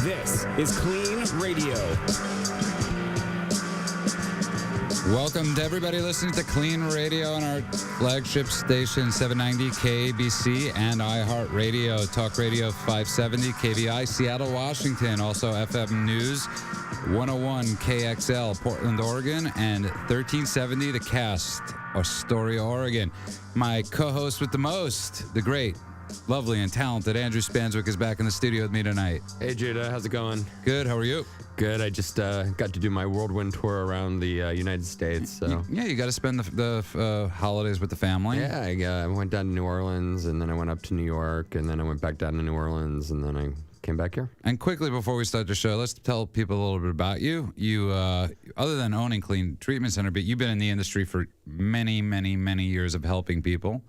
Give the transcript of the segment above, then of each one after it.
This is KLEAN Radio. Welcome to everybody listening to KLEAN Radio on our flagship station, 790 KABC and iHeartRadio, Talk Radio 570, KBI, Seattle, Washington, also FM News, 101 KXL, Portland, Oregon, and 1370 The Cast, Astoria, Oregon. My co-host with the most, the great, lovely, and talented Andrew Spanswick is back in the studio with me tonight. Hey, Judah. How's it going? Good. How are you? Good. I just got to do my whirlwind tour around the United States. So Yeah, you got to spend the holidays with the family. Yeah, I went down to New Orleans, and then I went up to New York, and then I went back down to New Orleans, and then I came back here. And quickly, before we start the show, let's tell people a little bit about you. You, other than owning KLEAN Treatment Center, but you've been in the industry for many, many, many years of helping people.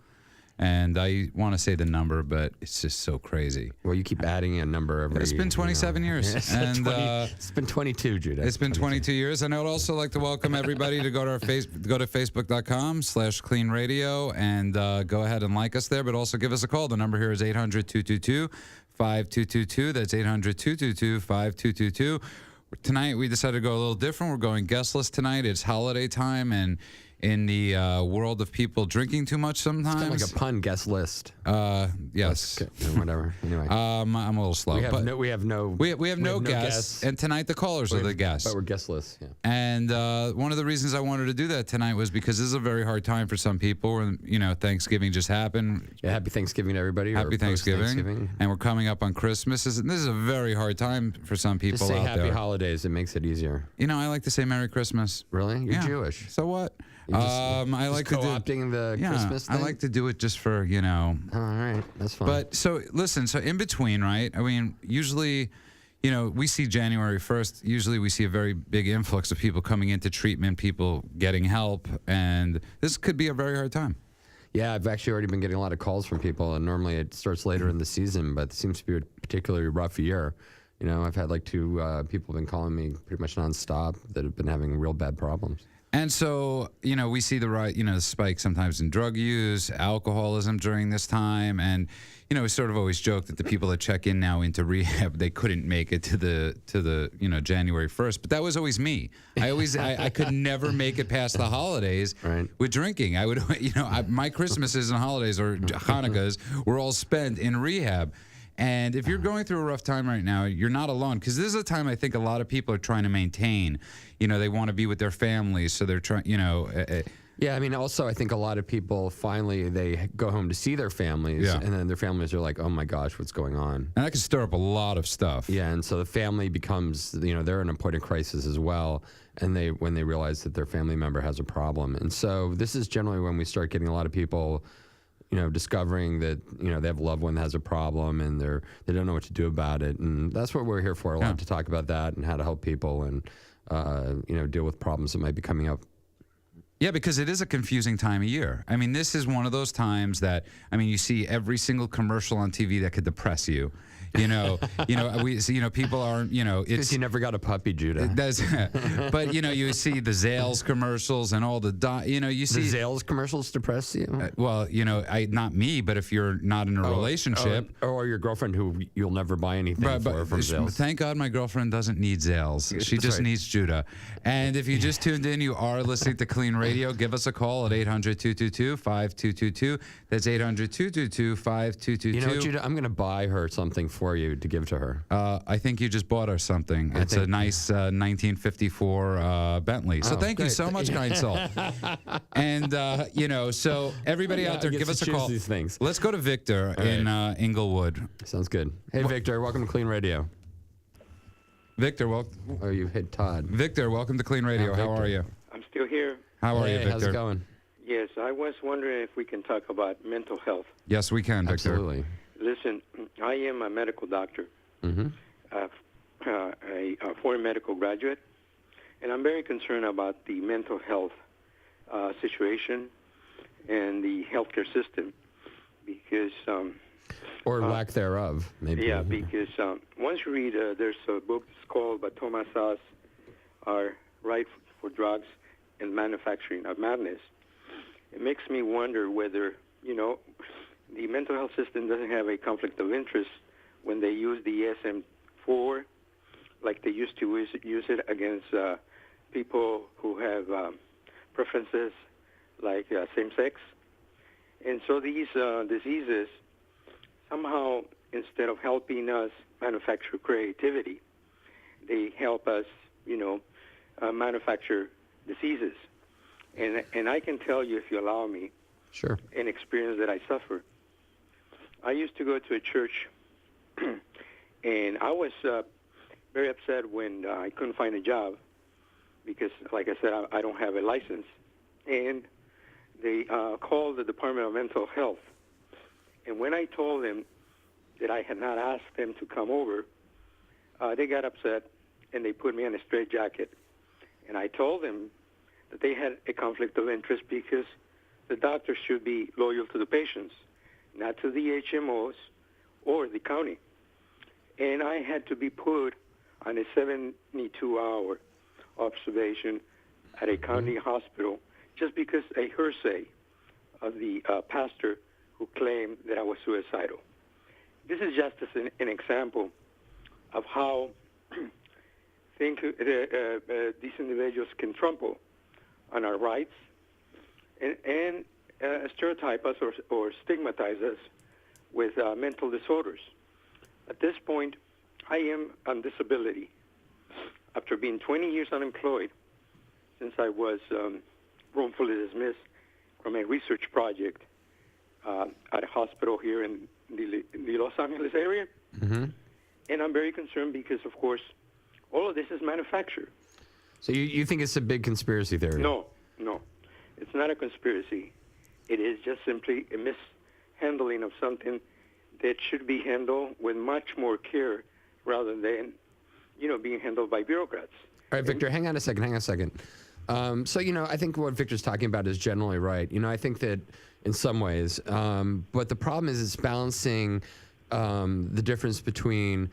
And I want to say the number, but it's just so crazy. Well, you keep adding a number every. It's been 27 years. And it's been 22, Judah. It's been 22 years. And I would also like to welcome everybody to go to our go to facebook.com/KLEAN Radio and go ahead and like us there, but also give us a call. The number here is 800-222-5222. That's 800-222-5222. Tonight, we decided to go a little different. We're going guestless tonight. It's holiday time, and in the world of people drinking too much sometimes. It's kind of like a pun, guest list. Yes. Whatever. Anyway. I'm a little slow. We have no guests. And tonight the callers are the guests. But we're guestless. Yeah. And one of the reasons I wanted to do that tonight was because this is a very hard time for some people. And, Thanksgiving just happened. Yeah, happy Thanksgiving to everybody. Happy Thanksgiving. And we're coming up on Christmas. This is a very hard time for some people just say out there. happy holidays. It makes it easier. I like to say Merry Christmas. Really? You're Jewish. So what? I like co-opting the Christmas thing? I like to do it just for, all right, that's fine. But so in between, right? I mean, usually, we see January 1st. Usually we see a very big influx of people coming into treatment, people getting help, and this could be a very hard time. Yeah, I've actually already been getting a lot of calls from people, and normally it starts later in the season, but it seems to be a particularly rough year. I've had like two people have been calling me pretty much nonstop that have been having real bad problems. And so, we see the spike sometimes in drug use, alcoholism during this time. And, we sort of always joke that the people that check in now into rehab, they couldn't make it to the January 1st. But that was always me. I could never make it past the holidays with drinking. I would, my Christmases and holidays or Hanukkahs were all spent in rehab. And if you're going through a rough time right now, you're not alone, because this is a time I think a lot of people are trying to maintain. They want to be with their families, so they're trying, Yeah, I mean, also, I think a lot of people finally, they go home to see their families, and then their families are like, oh my gosh, what's going on? And that can stir up a lot of stuff. Yeah, and so the family becomes, they're in a point of crisis as well, and when they realize that their family member has a problem. And so this is generally when we start getting a lot of people discovering that, they have a loved one that has a problem and they don't know what to do about it. And that's what we're here for, a lot, to talk about that and how to help people and, deal with problems that might be coming up. Yeah, because it is a confusing time of year. I mean, this is one of those times that, you see every single commercial on TV that could depress you. People aren't, it's... Because you never got a puppy, Judah. But, you see the Zales commercials and all the, you see... The Zales commercials depress you? Not me, but if you're not in a relationship... Or your girlfriend who you'll never buy anything for from Zales. Thank God my girlfriend doesn't need Zales. She just needs Judah. And if you just tuned in, you are listening to KLEAN Radio. Give us a call at 800-222-5222. That's 800-222-5222. Judah, I'm going to buy her something for you to give to her. I think you just bought her something. It's a nice 1954 Bentley. So thank you so much, kind soul. And, so everybody out there, give us a call. These things. Let's go to Victor in Inglewood. Sounds good. Hey, Victor, welcome to KLEAN Radio. Victor, welcome. Oh, you hit Todd. Victor, welcome to KLEAN Radio. How are you? I'm still here. How are you, Victor? How's it going? Yes, I was wondering if we can talk about mental health. Yes, we can, Victor. Absolutely. Listen, I am a medical doctor, a foreign medical graduate, and I'm very concerned about the mental health situation and the healthcare system because... or lack thereof, maybe. Yeah, because once you read, there's a book that's called by Thomas Sass, Our Right for Drugs and Manufacturing of Madness. It makes me wonder whether, the mental health system doesn't have a conflict of interest when they use the DSM-4 used to use it against people who have preferences like same-sex. And so these diseases, somehow, instead of helping us manufacture creativity, they help us, manufacture diseases. And I can tell you, if you allow me, Sure. an experience that I suffer. I used to go to a church, and I was very upset when I couldn't find a job because, like I said, I don't have a license. And they called the Department of Mental Health. And when I told them that I had not asked them to come over, they got upset, and they put me on a straitjacket. And I told them that they had a conflict of interest because the doctors should be loyal to the patients, not to the HMOs or the county. And I had to be put on a 72-hour observation at a county hospital just because a hearsay of the pastor who claimed that I was suicidal. This is just an example of how these individuals can trample on our rights and stereotype us or stigmatize us with mental disorders. At this point, I am on disability. After being 20 years unemployed, since I was wrongfully dismissed from a research project at a hospital here in the Los Angeles area. Mm-hmm. And I'm very concerned because, of course, all of this is manufactured. So you think it's a big conspiracy theory? No. It's not a conspiracy. It is just simply a mishandling of something that should be handled with much more care rather than, being handled by bureaucrats. All right, Victor, hang on a second. So, I think what Victor's talking about is generally right. I think that in some ways, but the problem is it's balancing the difference between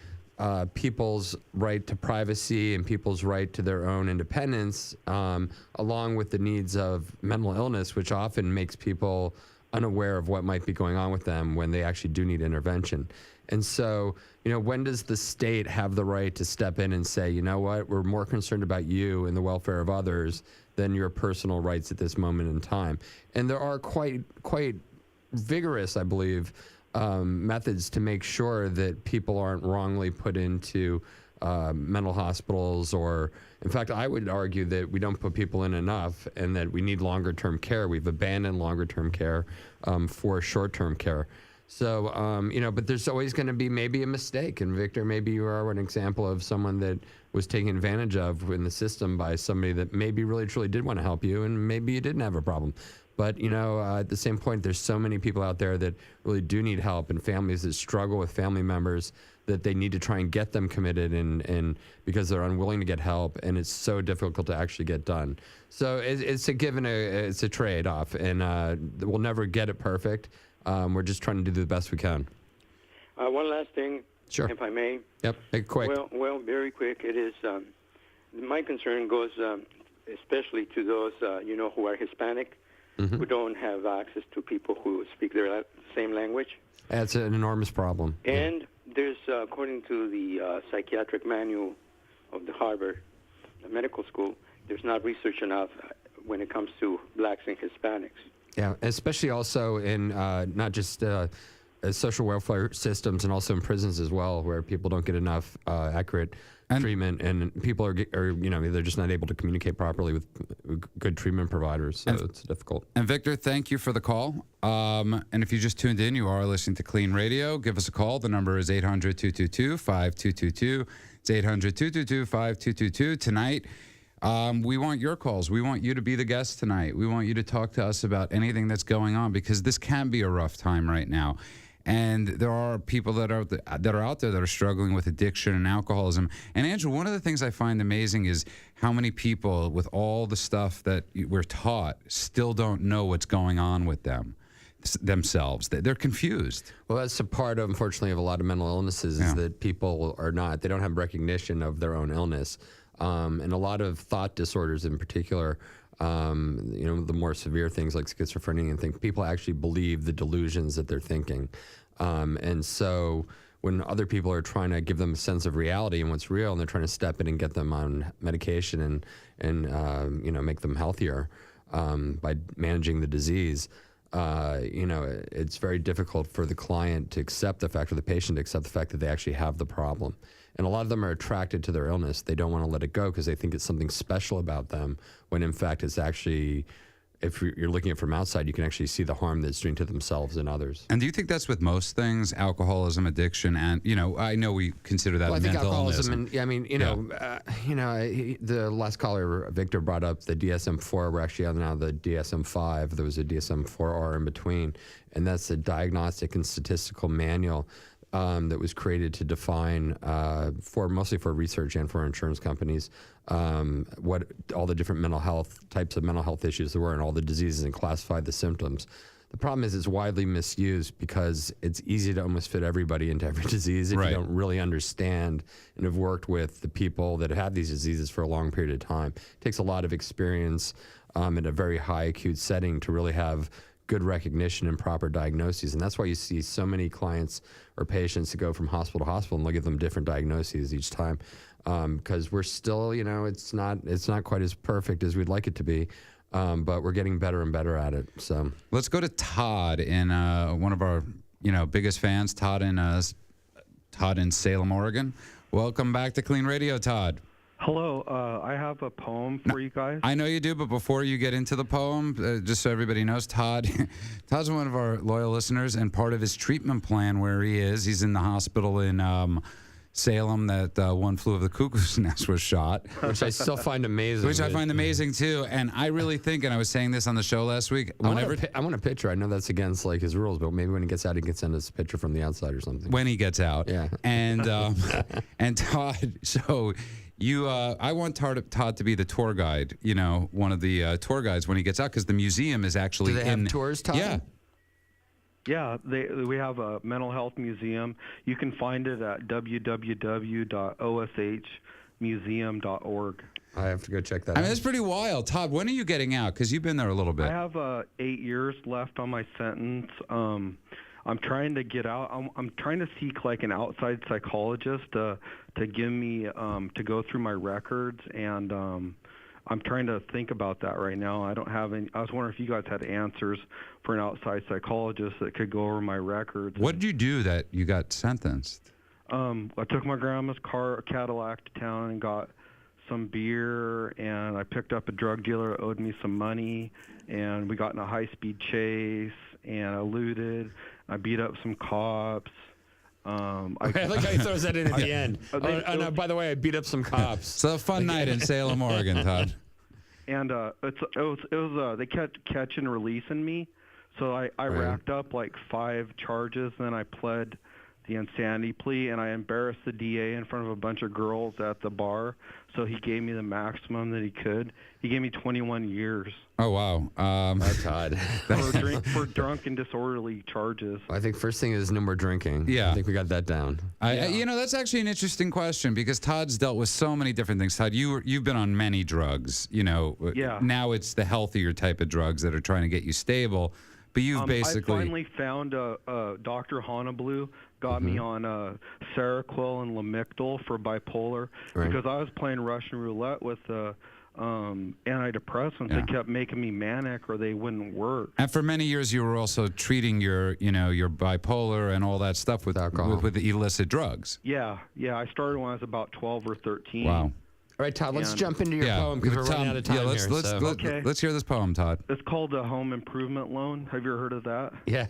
people's right to privacy and people's right to their own independence, along with the needs of mental illness, which often makes people unaware of what might be going on with them when they actually do need intervention. And so, when does the state have the right to step in and say, you know what, we're more concerned about you and the welfare of others than your personal rights at this moment in time? And there are quite vigorous, I believe, methods to make sure that people aren't wrongly put into mental hospitals, or, in fact, I would argue that we don't put people in enough and that we need longer-term care. We've abandoned longer-term care for short-term care. So, but there's always going to be maybe a mistake. And Victor, maybe you are an example of someone that was taken advantage of in the system by somebody that maybe really truly did want to help you, and maybe you didn't have a problem. But, at the same point, there's so many people out there that really do need help, and families that struggle with family members that they need to try and get them committed and because they're unwilling to get help, and it's so difficult to actually get done. So it's a give and it's a trade-off, and we'll never get it perfect. We're just trying to do the best we can. One last thing, Sure. if I may. Yep, make it quick. Well, very quick. It is my concern goes especially to those who are Hispanic, Mm-hmm. who don't have access to people who speak their same language. That's an enormous problem. And there's, according to the psychiatric manual of the Harvard Medical School, there's not research enough when it comes to blacks and Hispanics. Yeah, especially also in not just social welfare systems, and also in prisons as well, where people don't get enough accurate treatment, and people are they're just not able to communicate properly with good treatment providers, so it's difficult. And Victor, thank you for the call. And if you just tuned in, you are listening to KLEAN Radio. Give us a call. The number is 800-222-5222. It's 800-222-5222. Tonight, we want your calls. We want you to be the guest tonight. We want you to talk to us about anything that's going on, because this can be a rough time right now. And there are people that are out there that are struggling with addiction and alcoholism. And Andrew, one of the things I find amazing is how many people, with all the stuff that we're taught, still don't know what's going on with themselves. They're confused. Well, that's a part, unfortunately, of a lot of mental illnesses, is that people they don't have recognition of their own illness. And a lot of thought disorders in particular, the more severe things like schizophrenia and things, people actually believe the delusions that they're thinking. And so when other people are trying to give them a sense of reality and what's real, and they're trying to step in and get them on medication and make them healthier by managing the disease. It's very difficult for the client to accept the fact, or the patient to accept the fact that they actually have the problem. And a lot of them are attracted to their illness. They don't want to let it go because they think it's something special about them, when in fact it's actually, if you're looking at it from outside, you can actually see the harm that it's doing to themselves and others. And do you think that's with most things, alcoholism, addiction, and I know we consider that mental illness. The last caller, Victor, brought up the DSM-4. We're actually on now the DSM-5. There was a DSM-4R in between, and that's a diagnostic and statistical manual that was created to define, mostly for research and for insurance companies, what all the different types of mental health issues there were and all the diseases, and classified the symptoms. The problem is it's widely misused because it's easy to almost fit everybody into every disease if you don't really understand and have worked with the people that have these diseases for a long period of time. It takes a lot of experience in a very high acute setting to really have good recognition and proper diagnoses. And that's why you see so many clients or patients to go from hospital to hospital and they'll give them different diagnoses each time. Because we're still, it's not quite as perfect as we'd like it to be. But we're getting better and better at it. So let's go to Todd in one of our biggest fans, Todd in Salem, Oregon. Welcome back to KLEAN Radio, Todd. Hello, I have a poem for you guys. I know you do, but before you get into the poem, just so everybody knows, Todd's one of our loyal listeners, and part of his treatment plan where he's in the hospital in Salem that one flew of the cuckoo's nest was shot. Which I still find amazing. Which I find amazing, too. And I really think, and I was saying this on the show last week, I want a picture. I know that's against his rules, but maybe when he gets out, he can send us a picture from the outside or something. When he gets out. Yeah. And, and Todd, so... I want Todd to be the tour guide, one of the tour guides when he gets out, because the museum is actually Do they have tours, Todd? Yeah. Yeah, we have a mental health museum. You can find it at www.oshmuseum.org. I have to go check that out. I mean, that's pretty wild. Todd, when are you getting out? Because you've been there a little bit. I have 8 years left on my sentence. I'm trying to get out. I'm trying to seek an outside psychologist to give me to go through my records, and I'm trying to think about that right now. I don't have any. I was wondering if you guys had answers for an outside psychologist that could go over my records. What did you do that you got sentenced? I took my grandma's car, a Cadillac, to town and got some beer, and I picked up a drug dealer that owed me some money, and we got in a high-speed chase, and I looted. I beat up some cops. I like how he throws that in at the end. No, by the way, I beat up some cops. So a fun night in Salem, Oregon, Todd. And they kept catching and releasing me, so I racked up 5 charges. Then I pled the insanity plea, and I embarrassed the DA in front of a bunch of girls at the bar. So he gave me the maximum that he could. He gave me 21 years. Oh, wow. Todd. for drunk and disorderly charges. I think first thing is no more drinking. Yeah. I think we got that down. That's actually an interesting question, because Todd's dealt with so many different things. Todd, you've been on many drugs. Yeah. Now it's the healthier type of drugs that are trying to get you stable. But you've basically... I finally found Dr. Honolulu got me on Seroquel and Lamictal for bipolar, because I was playing Russian roulette with antidepressants. Yeah. They kept making me manic, or they wouldn't work. And for many years, you were also treating your bipolar and all that stuff with alcohol, with the illicit drugs. Yeah. I started when I was about 12 or 13. Wow. All right, Todd, let's jump into your poem, because we're running out of time here. Let's hear this poem, Todd. It's called the Home Improvement Loan. Have you ever heard of that? Yeah.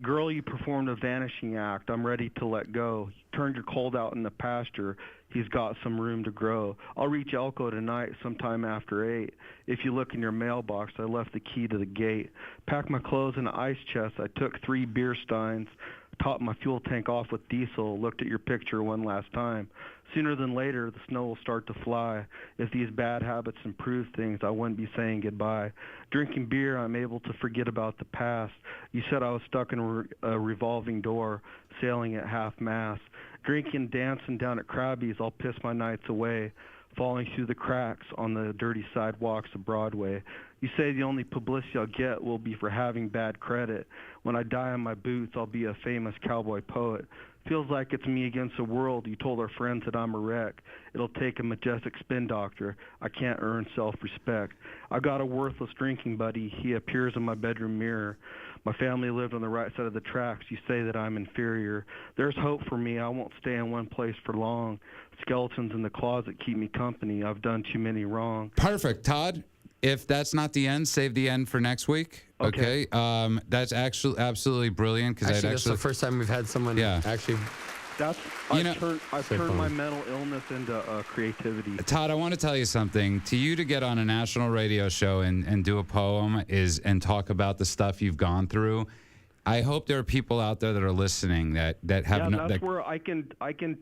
Girl, you performed a vanishing act. I'm ready to let go. You turned your cold out in the pasture. He's got some room to grow. I'll reach Elko tonight sometime after 8. If you look in your mailbox, I left the key to the gate. Packed my clothes in an ice chest. I took 3 beer steins. Topped my fuel tank off with diesel. Looked at your picture one last time. Sooner than later, the snow will start to fly. If these bad habits improve things, I wouldn't be saying goodbye. Drinking beer, I'm able to forget about the past. You said I was stuck in a revolving door, sailing at half-mast. Drinking, dancing down at Krabby's, I'll piss my nights away, falling through the cracks on the dirty sidewalks of Broadway. You say the only publicity I'll get will be for having bad credit. When I die in my boots, I'll be a famous cowboy poet. Feels like it's me against the world. You told our friends that I'm a wreck. It'll take a majestic spin doctor. I can't earn self-respect. I got a worthless drinking buddy. He appears in my bedroom mirror. My family lived on the right side of the tracks. You say that I'm inferior. There's hope for me. I won't stay in one place for long. Skeletons in the closet keep me company. I've done too many wrong. Perfect, Todd. If that's not the end, save the end for next week. Okay. That's actually absolutely brilliant because That's the first time we've had someone actually. I've turned my mental illness into creativity. Todd, I want to tell you something. To you to get on a national radio show and do a poem and talk about the stuff you've gone through. I hope there are people out there that are listening that have where I can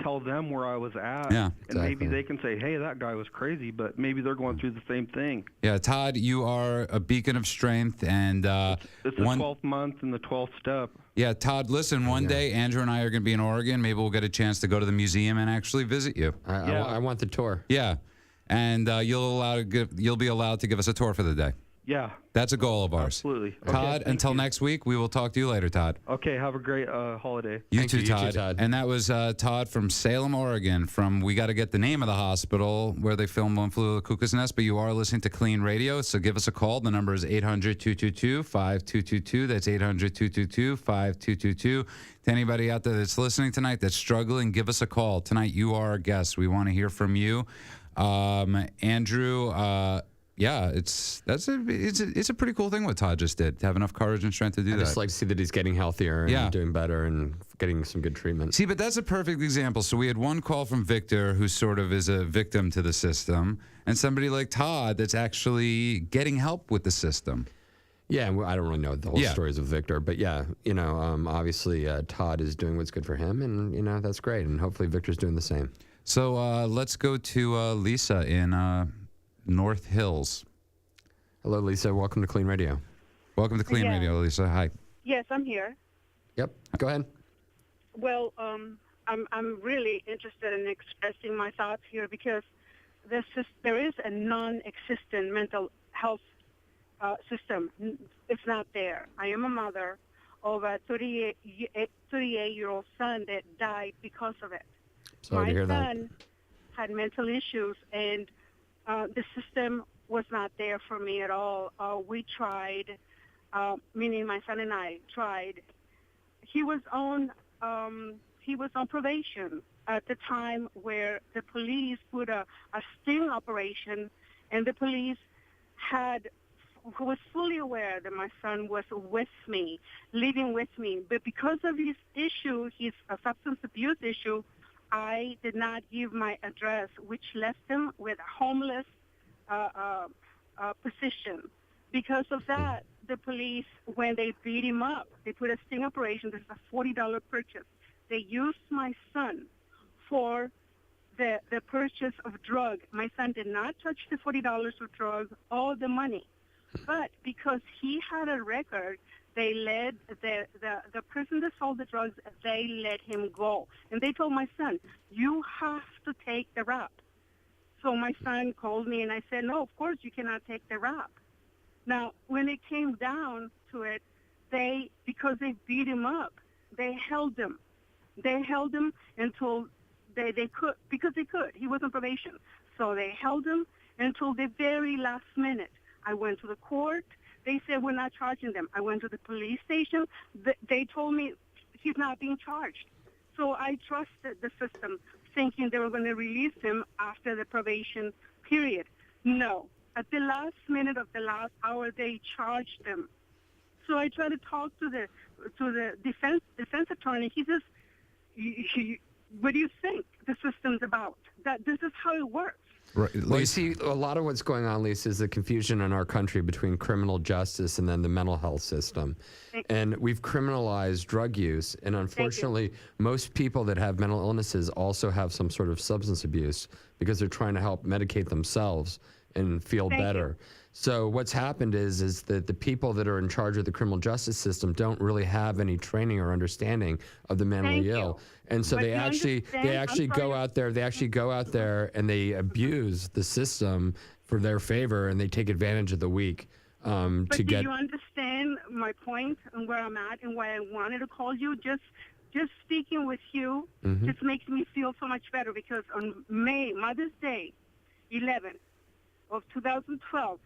tell them where I was at, Yeah, and maybe they can say, "Hey, that guy was crazy," but maybe they're going through the same thing. Yeah, Todd, you are a beacon of strength, and it's the 12th month and the 12th step. Yeah, Todd, listen, one day Andrew and I are going to be in Oregon. Maybe we'll get a chance to go to the museum and actually visit you. I want the tour. Yeah, and you'll be allowed to give us a tour for the day. Yeah. That's a goal of ours. Absolutely. Todd, until next week, we will talk to you later, Todd. Okay, have a great holiday. You too, Todd. And that was Todd from Salem, Oregon, we got to get the name of the hospital where they filmed One Flew Over the Cuckoo's Nest, but you are listening to KLEAN Radio, so give us a call. The number is 800-222-5222. That's 800-222-5222. To anybody out there that's listening tonight that's struggling, give us a call. Tonight, you are our guest. We want to hear from you. Andrew, yeah, it's a pretty cool thing what Todd just did, to have enough courage and strength to do that. I just like to see that he's getting healthier and doing better and getting some good treatment. See, but that's a perfect example. So we had one call from Victor, who sort of is a victim to the system, and somebody like Todd that's actually getting help with the system. Yeah, well, I don't really know the whole stories of Victor, but obviously Todd is doing what's good for him, and that's great, and hopefully Victor's doing the same. So let's go to Lisa in North Hills. Hello, Lisa. Welcome to KLEAN Radio. Welcome to KLEAN Radio, Lisa. Hi. Yes, I'm here. Yep. Go ahead. Well, I'm really interested in expressing my thoughts here because there is a non-existent mental health system. It's not there. I am a mother of a 38-year-old son that died because of it. Sorry to hear that. My son had mental issues, and the system was not there for me at all. We tried, meaning my son and I tried. He was on probation at the time where the police put a sting operation, and the police was fully aware that my son was with me, living with me. But because of his issue, his substance abuse issue, I did not give my address, which left him with a homeless position. Because of that, the police, when they beat him up, they put a sting operation. This is a $40 purchase. They used my son for the purchase of drugs. My son did not touch the $40 of drugs or the money. But because he had a record, they let the person that sold the drugs, they let him go. And they told my son, you have to take the rap. So my son called me, and I said, no, of course you cannot take the rap. Now, when it came down to it, because they beat him up, they held him. They held him until they could, because they could. He was on probation. So they held him until the very last minute. I went to the court. They said, we're not charging them. I went to the police station. They told me he's not being charged. So I trusted the system, thinking they were going to release him after the probation period. No. At the last minute of the last hour, they charged him. So I tried to talk to the defense attorney. He says, what do you think the system's about? That this is how it works. Right. Well, you see, a lot of what's going on, Lisa, is the confusion in our country between criminal justice and then the mental health system. And we've criminalized drug use, and unfortunately, most people that have mental illnesses also have some sort of substance abuse because they're trying to help medicate themselves and feel better. So what's happened is that the people that are in charge of the criminal justice system don't really have any training or understanding of the mentally ill. And so they actually go out there and they abuse the system for their favor, and they take advantage of the weak But do you understand my point and where I'm at and why I wanted to call you? Just just speaking with you just makes me feel so much better because on Mother's Day 11 of 2012,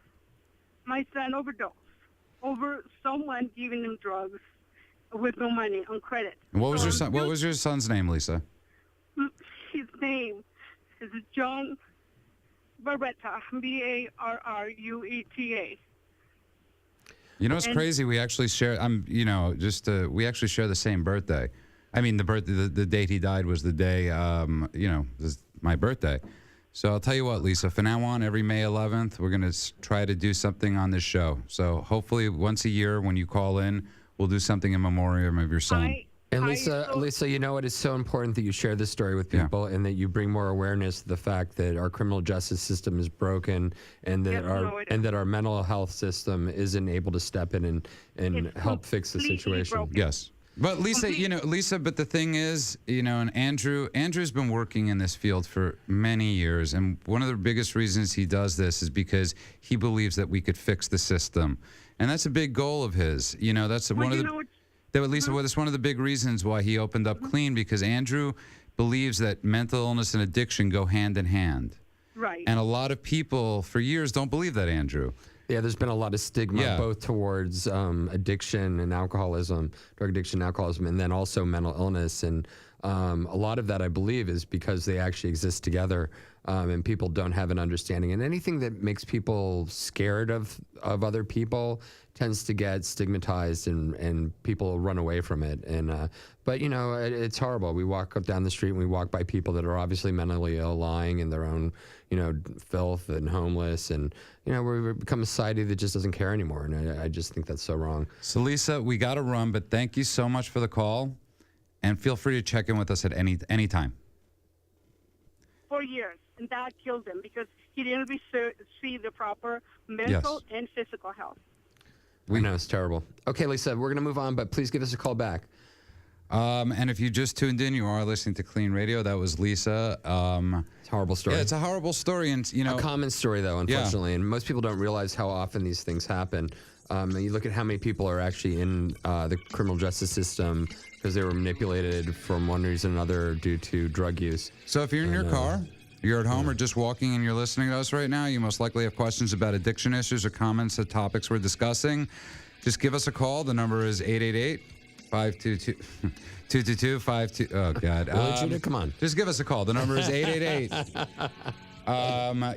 my son overdosed over someone giving him drugs with no money on credit. And what was your son? What was your son's name, Lisa? His name is John Barretta, Barrueta. You know, it's crazy. We actually share. We actually share the same birthday. I mean, the date he died was the day. Was my birthday. So I'll tell you what, Lisa. From now on, every May 11th, we're gonna try to do something on this show. So hopefully, once a year, when you call in, we'll do something in memoriam of your son. And Lisa, you know what? It's so important that you share this story with people and that you bring more awareness to the fact that our criminal justice system is broken and that our mental health system isn't able to step in and help fix the situation. Broken. Yes. But Lisa, but the thing is, and Andrew's been working in this field for many years. And one of the biggest reasons he does this is because he believes that we could fix the system. And that's a big goal of his. That's one of the... Lisa, that's one of the big reasons why he opened up KLEAN, because Andrew believes that mental illness and addiction go hand in hand. Right. And a lot of people for years don't believe that, Andrew. Yeah, there's been a lot of stigma both towards addiction and alcoholism, drug addiction, alcoholism, and then also mental illness. And a lot of that, I believe, is because they actually exist together, and people don't have an understanding. And anything that makes people scared of other people tends to get stigmatized, and people run away from it. And but it's horrible. We walk up down the street and we walk by people that are obviously mentally ill, lying in their own filth and homeless, and we've become a society that just doesn't care anymore. And I just think that's so wrong. So Lisa, we got to run, but thank you so much for the call, and feel free to check in with us at any time. 4 years, and that killed him because he didn't receive the proper mental and physical health. We know it's terrible. Okay, Lisa, we're going to move on, but please give us a call back. And if you just tuned in, you are listening to KLEAN Radio. That was Lisa. It's a horrible story. Yeah, it's a horrible story, and a common story though, unfortunately, and most people don't realize how often these things happen. And you look at how many people are actually in the criminal justice system because they were manipulated from one reason or another due to drug use. So if you're in your car, you're at home, or just walking and you're listening to us right now, you most likely have questions about addiction issues or comments to topics we're discussing. Just give us a call. The number is 888-522-222-52. Oh, God. Judah, come on. Just give us a call. The number is 888.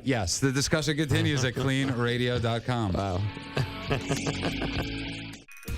Yes, the discussion continues at KLEANRadio.com. Wow.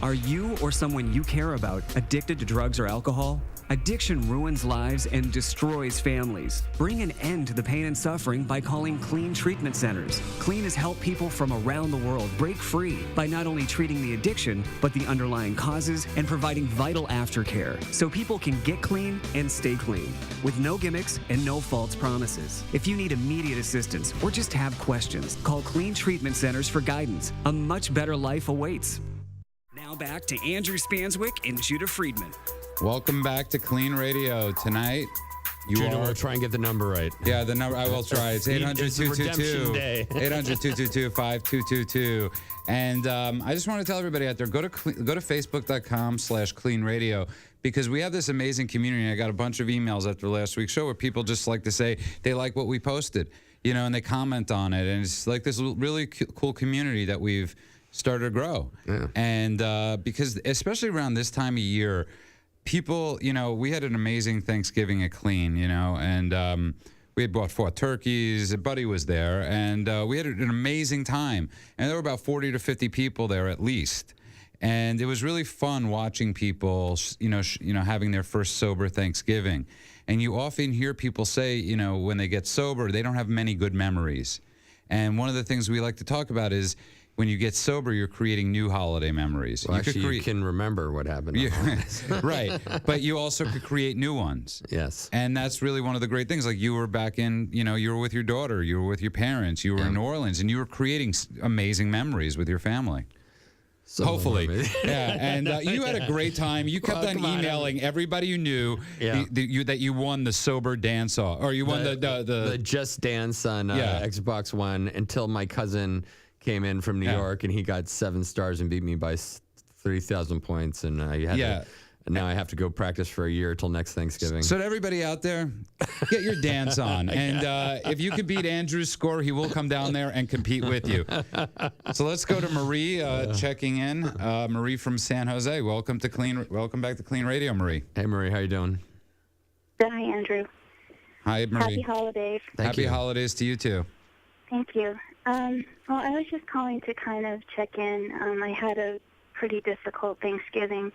Are you or someone you care about addicted to drugs or alcohol? Addiction ruins lives and destroys families. Bring an end to the pain and suffering by calling KLEAN Treatment Centers. KLEAN has helped people from around the world break free by not only treating the addiction, but the underlying causes and providing vital aftercare so people can get clean and stay clean with no gimmicks and no false promises. If you need immediate assistance or just have questions, call KLEAN Treatment Centers for guidance. A much better life awaits. Now back to Andrew Spanswick and Judah Freeman. Welcome back to KLEAN Radio. Tonight, Judah will try and get the number right. Yeah, the number, I will try. It's 800-222. 800-222-5222. And I just want to tell everybody out there, go to facebook.com/KLEAN Radio, because we have this amazing community. I got a bunch of emails after last week's show where people just like to say they like what we posted, and they comment on it. And it's like this really cool community that we've started to grow. Yeah. And because especially around this time of year, people, we had an amazing Thanksgiving at KLEAN, and we had bought 4 turkeys. A buddy was there, and we had an amazing time. And there were about 40 to 50 people there at least. And it was really fun watching people, having their first sober Thanksgiving. And you often hear people say, when they get sober, they don't have many good memories. And one of the things we like to talk about is, when you get sober, you're creating new holiday memories. Well, you can remember what happened. Right. But you also could create new ones. Yes. And that's really one of the great things. Like you were back in, you were with your daughter, you were with your parents, you were in New Orleans, and you were creating amazing memories with your family. Hopefully. Yeah. And you had a great time. You kept on emailing everybody you knew that you won the sober dance off, or you won the Just Dance on Xbox One, until my cousin came in from New York, and he got 7 stars and beat me by 3,000 points, and now I have to go practice for a year till next Thanksgiving. So to everybody out there, get your dance on. And if you could beat Andrew's score, he will come down there and compete with you. So let's go to Marie checking in. Marie from San Jose. Welcome back to KLEAN Radio, Marie. Hey, Marie, how you doing? Hi, Andrew. Hi, Marie. Happy holidays. Happy holidays to you, too. Thank you. Well, I was just calling to kind of check in. I had a pretty difficult Thanksgiving.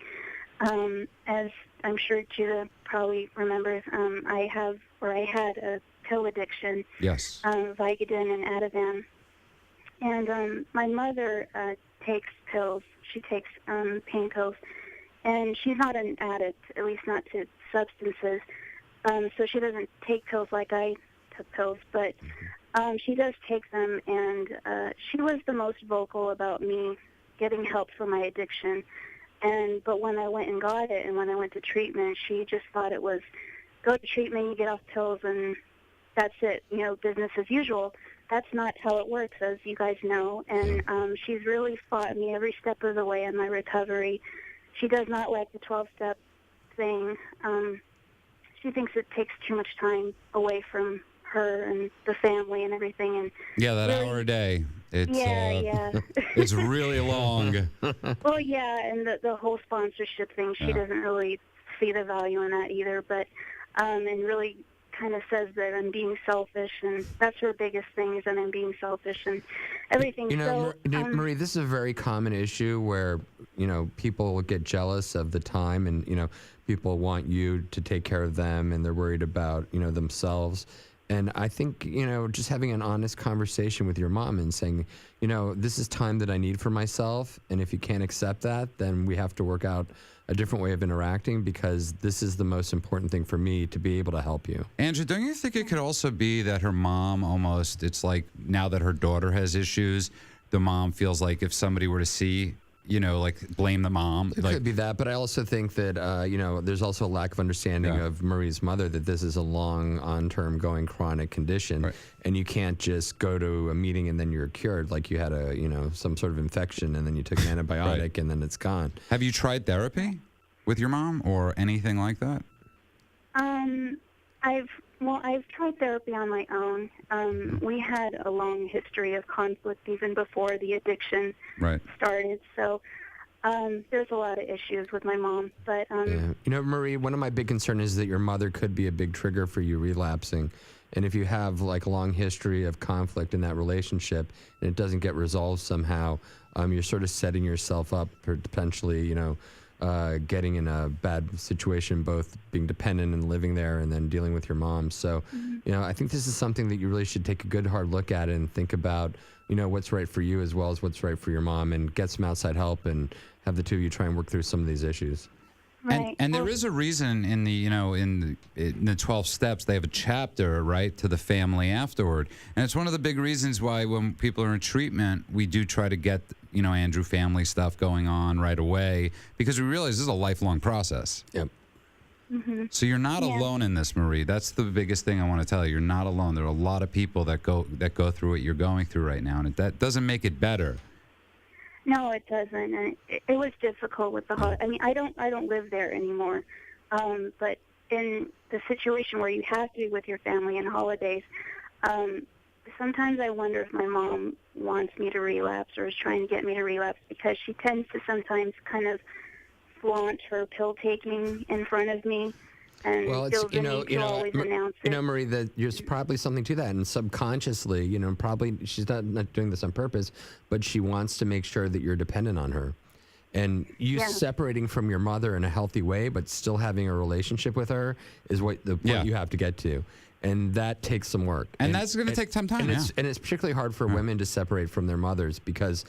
As I'm sure Judah probably remembers, I had a pill addiction. Yes. Vicodin and Ativan. And my mother takes pills. She takes pain pills. And she's not an addict, at least not to substances. So she doesn't take pills like I took pills, but she does take them, and she was the most vocal about me getting help for my addiction. But when I went and got it, and when I went to treatment, she just thought it was, go to treatment, you get off pills, and that's it, business as usual. That's not how it works, as you guys know. And she's really fought me every step of the way in my recovery. She does not like the 12-step thing. She thinks it takes too much time away from her and the family and everything. And yeah, that really, hour a day. It's, yeah. It's really long. Well, yeah, and the whole sponsorship thing, she doesn't really see the value in that either. But and really kind of says that I'm being selfish, and that's her biggest thing, is that I'm being selfish and everything. Marie, this is a very common issue where, people get jealous of the time, and, people want you to take care of them, and they're worried about, themselves. And I think, just having an honest conversation with your mom and saying, this is time that I need for myself, and if you can't accept that, then we have to work out a different way of interacting, because this is the most important thing for me to be able to help you. Andrew, don't you think it could also be that her mom almost, it's like now that her daughter has issues, the mom feels like if somebody were to see, blame the mom. It could be that, but I also think that, there's also a lack of understanding of Marie's mother, that this is a long, on-term going chronic condition, right. And you can't just go to a meeting and then you're cured, like you had some sort of infection and then you took an antibiotic Right. and then it's gone. Have you tried therapy with your mom or anything like that? I've tried therapy on my own. We had a long history of conflict even before the addiction started. So there's a lot of issues with my mom. But Marie, one of my big concerns is that your mother could be a big trigger for you relapsing. And if you have a long history of conflict in that relationship and it doesn't get resolved somehow, you're sort of setting yourself up for potentially, getting in a bad situation, both being dependent and living there and then dealing with your mom. So, I think this is something that you really should take a good hard look at and think about, what's right for you as well as what's right for your mom, and get some outside help and have the two of you try and work through some of these issues. Right. And there is a reason in the in the 12 steps they have a chapter to the family afterward, and it's one of the big reasons why when people are in treatment we do try to get Andrew family stuff going on right away, because we realize this is a lifelong process. Yep. Mm-hmm. So you're not alone in this, Marie. That's the biggest thing I want to tell you. You're not alone. There are a lot of people that go through what you're going through right now, and that doesn't make it better. No, it doesn't. And it was difficult with the holiday. I mean, I don't live there anymore. But in the situation where you have to be with your family in holidays, sometimes I wonder if my mom wants me to relapse or is trying to get me to relapse, because she tends to sometimes kind of flaunt her pill taking in front of me. And feels the need to always announce it. Marie, that there's probably something to that, and subconsciously, probably she's not doing this on purpose, but she wants to make sure that you're dependent on her. And you separating from your mother in a healthy way, but still having a relationship with her is what the point you have to get to. And that takes some work. And that's going to take some time. And it's particularly hard for women to separate from their mothers, because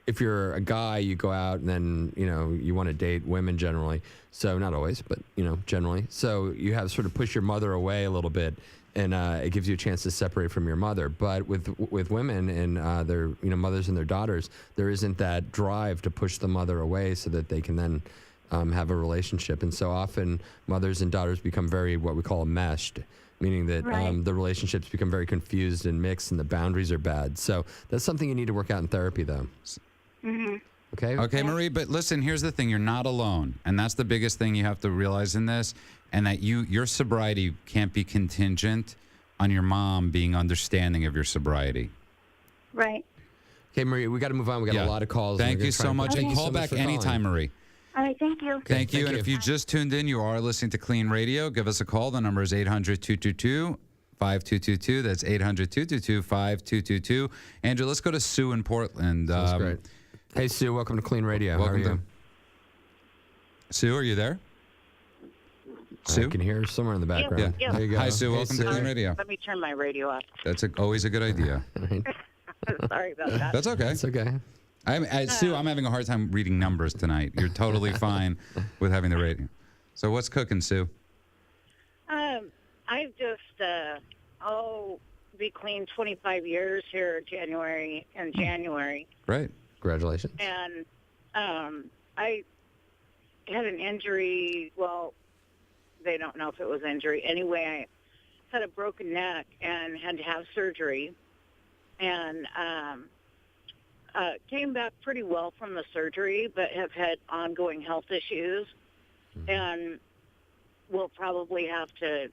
if you're a guy, you go out and then, you want to date women generally. So not always, but, generally. So you have sort of push your mother away a little bit, and it gives you a chance to separate from your mother. But with women and their, mothers and their daughters, there isn't that drive to push the mother away so that they can then have a relationship. And so often mothers and daughters become very, what we call enmeshed, meaning that the relationships become very confused and mixed and the boundaries are bad. So that's something you need to work out in therapy, though. Mm-hmm. Okay? Okay, Marie, but listen, here's the thing. You're not alone. And that's the biggest thing you have to realize in this. And that your sobriety can't be contingent on your mom being understanding of your sobriety. Right. Okay, Marie, we got to move on. We got a lot of calls. Thank you so much. Thank And you call so much back for calling. anytime, Marie. All right, thank you. Thank you. Thank And you. if you just tuned in, you are listening to Clean Radio. Give us a call. The number is 800-222-5222. That's 800-222-5222. Andrew, let's go to Sue in Portland. That's great. Hey, Sue, welcome to Clean Radio. Welcome How are you? Sue, are you there? Sue? I can hear her somewhere in the background. Yeah. There you go. Hi, Sue. Hey, Welcome to Clean Radio. Let me turn my radio off. That's always a good idea. Sorry about that. That's okay. It's okay. Sue, I'm having a hard time reading numbers tonight. You're totally fine with having the radio. So what's cooking, Sue? I've just be clean 25 years here in January. Great. Congratulations. And I had an injury. Well, they don't know if it was injury. Anyway, I had a broken neck and had to have surgery. And came back pretty well from the surgery, but have had ongoing health issues. Mm-hmm. And will probably have to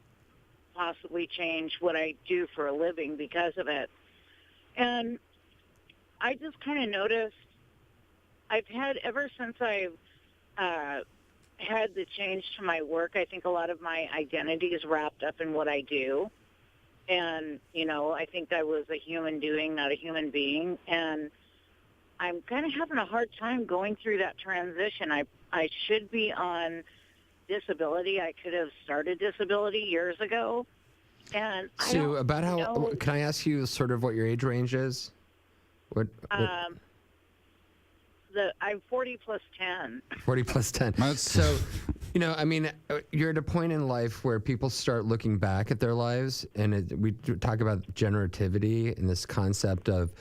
possibly change what I do for a living because of it. And I just kind of noticed I've had, ever since I've had the change to my work, I think a lot of my identity is wrapped up in what I do. And, I think I was a human doing, not a human being. And I'm kind of having a hard time going through that transition. I should be on disability. I could have started disability years ago. And Sue, can I ask you sort of what your age range is? I'm 40 plus 10. 40 plus 10. So, you're at a point in life where people start looking back at their lives, and we talk about generativity and this concept of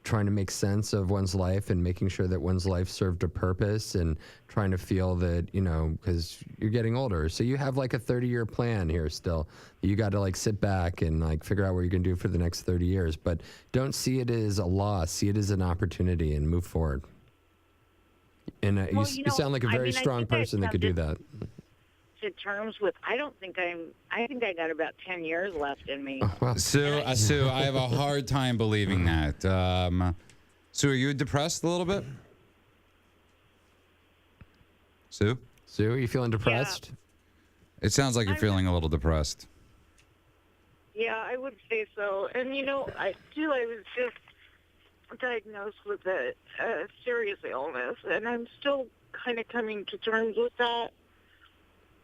trying to make sense of one's life and making sure that one's life served a purpose, and trying to feel that, because you're getting older. So you have like a 30-year plan here still. You got to sit back and figure out what you're going to do for the next 30 years. But don't see it as a loss. See it as an opportunity and move forward. And you sound like a very strong person that could do that. To terms with, I think I got about 10 years left in me. Oh, wow. Sue, I have a hard time believing that. Sue, are you depressed a little bit? Sue, are you feeling depressed? Yeah. It sounds like you're feeling a little depressed. Yeah, I would say so. And I was just diagnosed with a serious illness, and I'm still kind of coming to terms with that.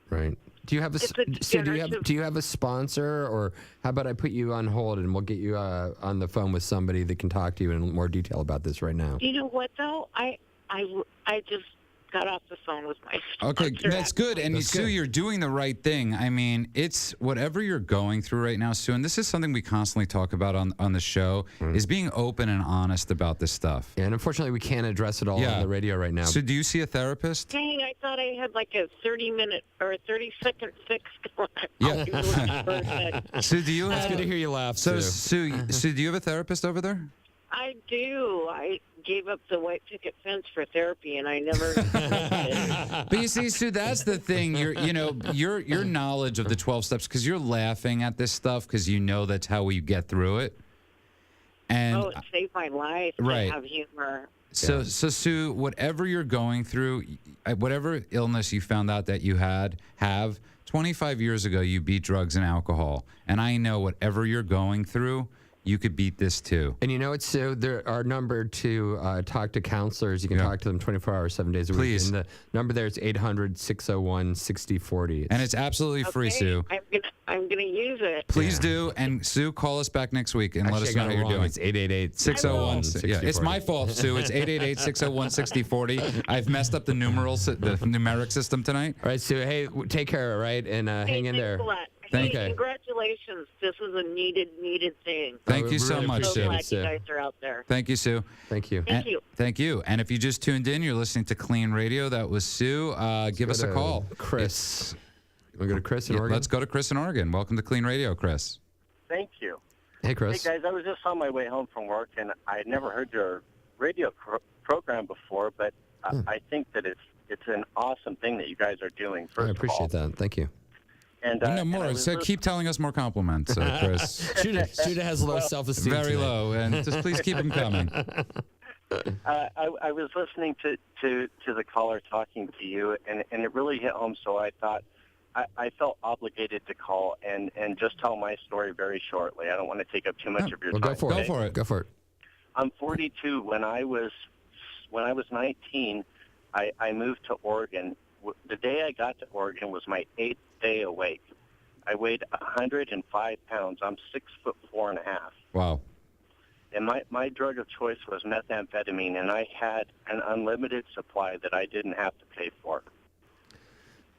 Right. Do you have do you have a sponsor, or how about I put you on hold and we'll get you on the phone with somebody that can talk to you in more detail about this right now? You know what though? I just got off the phone with my sponsor. Okay, that's good. And Sue, you're doing the right thing. I mean, it's whatever you're going through right now, Sue, and this is something we constantly talk about on the show, is being open and honest about this stuff. Yeah, and unfortunately, we can't address it all on the radio right now. So do you see a therapist? Dang, I thought I had like a 30-minute or a 30-second fix going. Yeah. Sue, do you have... It's good to hear you laugh, So, Sue, do you have a therapist over there? I do. I gave up the white picket fence for therapy, and I never. But you see, Sue, that's the thing. Your knowledge of the 12 steps, because you're laughing at this stuff because you know that's how we get through it. And it saved my life. Right. To have humor. So Sue, whatever you're going through, whatever illness you found out that you have 25 years ago, you beat drugs and alcohol, and I know whatever you're going through, you could beat this too. And it's Sue, our number to talk to counselors. You can talk to them 24 hours, 7 days a week. Please. And the number there is 800-601-6040. And it's absolutely free, Sue. I'm gonna use it. Please do. And Sue, call us back next week and let us know how you're doing. It's 888-601-6040. Yeah, it's my fault, Sue. It's 888-601-6040. I've messed up the numeric system tonight. All right, Sue. Hey, take care, all right? And hang in there. Thank you. Congratulations. This is a needed thing. Thank you so much, Sue. I'm so glad you guys are out there. Thank you, Sue. Thank you. Thank you. Thank you. And if you just tuned in, you're listening to Clean Radio. That was Sue. Give us a call. Chris. You want to go to Chris in Oregon? Let's go to Chris in Oregon. Welcome to Clean Radio, Chris. Thank you. Hey, Chris. Hey, guys. I was just on my way home from work, and I had never heard your radio program before, but I think that it's an awesome thing that you guys are doing. First I appreciate that. Thank you. And no more. So keep telling us more compliments, Chris. Judah has low self-esteem. Very today. low, and just please keep them coming. I was listening to the caller talking to you, and it really hit home. So I thought I felt obligated to call and just tell my story very shortly. I don't want to take up too much of your time. Go for it. Go for it. I'm 42. When I was 19, I moved to Oregon. The day I got to Oregon was my 8th day awake. I weighed 105 pounds. I'm 6'4.5". Wow. And my drug of choice was methamphetamine, and I had an unlimited supply that I didn't have to pay for.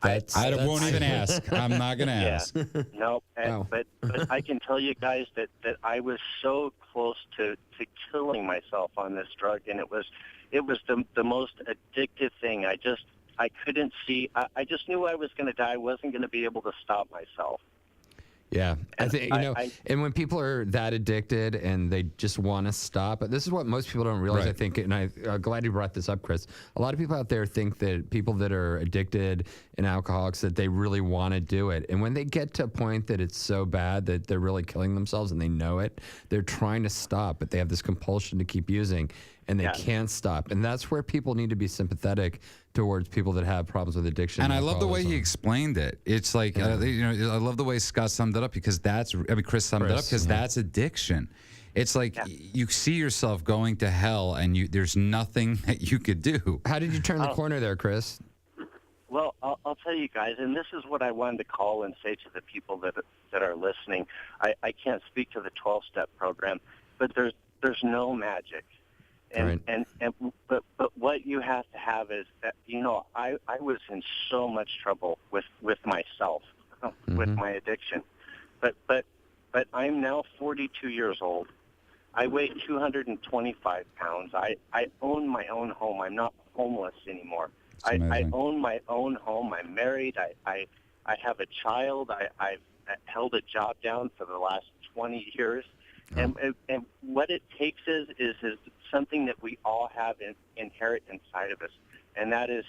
I won't even ask. I'm not going to ask. No, Wow. but I can tell you guys that I was so close to killing myself on this drug, and it was the most addictive thing. I couldn't see. I just knew I was going to die. I wasn't going to be able to stop myself. Yeah, I think and when people are that addicted and they just want to stop, this is what most people don't realize. Right. I think, and I'm glad you brought this up, Chris. A lot of people out there think that people that are addicted and alcoholics that they really want to do it, and when they get to a point that it's so bad that they're really killing themselves and they know it, they're trying to stop, but they have this compulsion to keep using, and they can't stop. And that's where people need to be sympathetic towards people that have problems with addiction. And I love the way he explained it. It's like, I love the way Scott summed it up because Chris summed it up because that's addiction. It's like you see yourself going to hell and there's nothing that you could do. How did you turn the corner there, Chris? Well, I'll tell you guys, and this is what I wanted to call and say to the people that are listening. I can't speak to the 12-step program, but there's no magic. But what you have to have is that, I was in so much trouble with myself, with my addiction. But I'm now 42 years old. I weigh 225 pounds. I own my own home. I'm not homeless anymore. I own my own home. I'm married. I have a child. I've held a job down for the last 20 years. And what it takes is something that we all have inherent inside of us, and that is